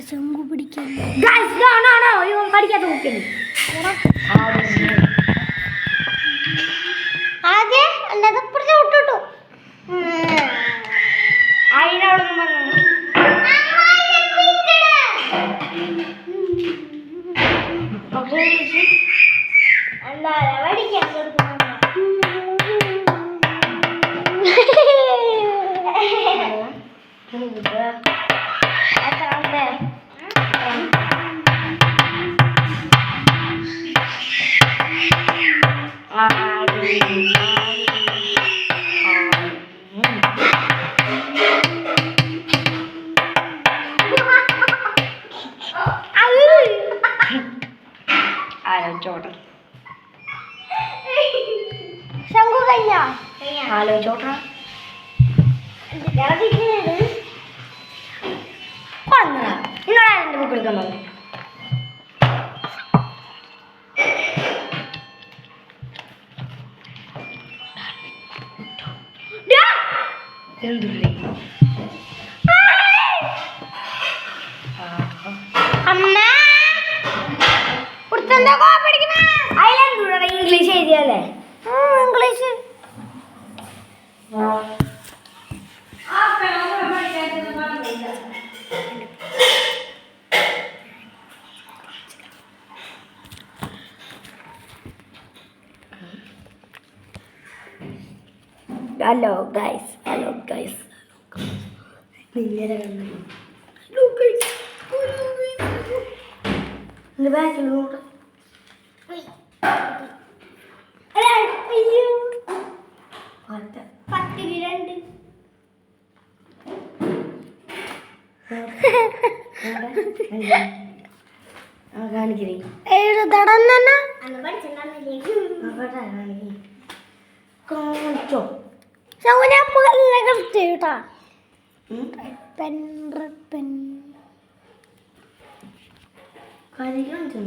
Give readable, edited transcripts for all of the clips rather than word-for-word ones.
ശംഖു പിടിക്കാൻ പഠിക്കാത്ത കുട്ടിയാണ് ആകെ അല്ലാതെ വിട്ടിട്ടു അതിനോടൊന്നും പറഞ്ഞു എന്താ പഠിക്കാൻ കൊടുക്കുന്നു ആലോചിച്ചോട്ടെ ശംഖു കഴിഞ്ഞോ ആലോചിച്ചോട്ടെ എന്നോടാ എൻ്റെ ബുക്ക് എടുക്കാൻ പറഞ്ഞു എന്തുള്ളി അമ്മ ഇംഗ്ലീഷ് എഴുതിയല്ലേ ഇംഗ്ലീഷ് ഹലോ ഗൈസ് ബാക്കിലോട്ട് കാണിക്കേ കാണിച്ചോ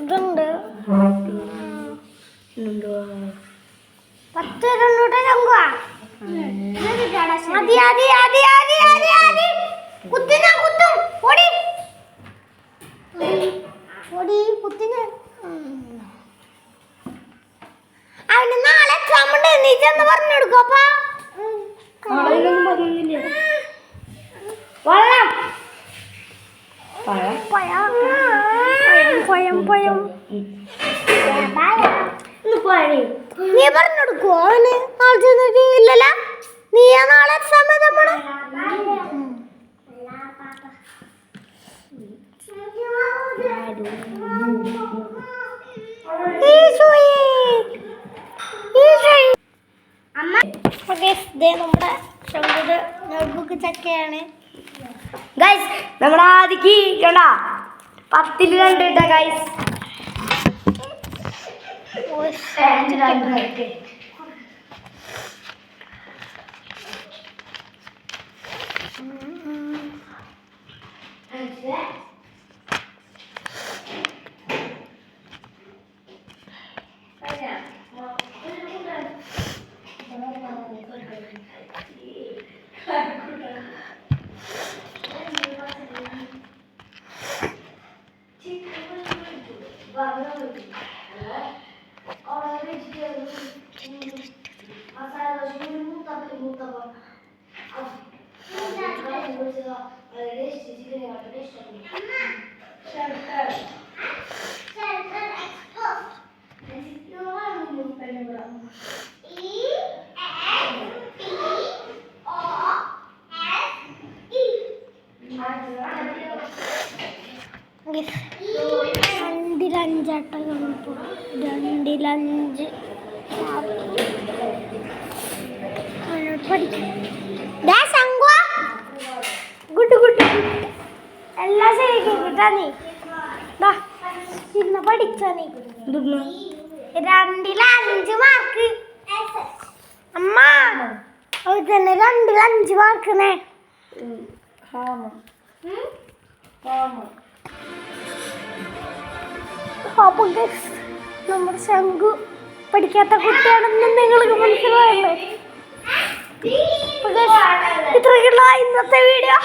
ഇതുണ്ട് 10 രൂപ ശങ്കുവാ കുത്തും ഓടി കുത്തിന് അവന് നാളെ എക്സാം ഉണ്ട് നീ ചെന്ന് പറഞ്ഞെടുക്കോപ്പാ വെള്ളം നീ പറഞ്ഞെടുക്കുവോ അവന് നാളെ ചെന്നിട്ട് ഇല്ലല്ല നീയാ നാളെ എക്സാം നമ്മള് നമ്മുടെ നോട്ട്ബുക്ക് ചക്കയാണ് ഗൈസ് നമ്മുടെ ആദിക്ക് കണ്ട 10ൽ 2 ഇട്ട ഗൈസ് രണ്ടിലഞ്ച് എല്ലാം ശരിക്കിട്ടാ നീ ഇന്ന് പഠിച്ചോ നീ 2ൽ 5 മാർക്ക് അമ്മ അത് തന്നെ 2ൽ 5 മാർക്കുന്നേ അപ്പൊ നമ്മുടെ ശംഖു പഠിക്കാൻ പഠിക്കാത്ത കുട്ടിയാണെന്ന് നിങ്ങൾക്ക് മനസ്സിലായല്ലോ. ഇത്രയ്ക്കുള്ള ഇന്നത്തെ വീഡിയോ.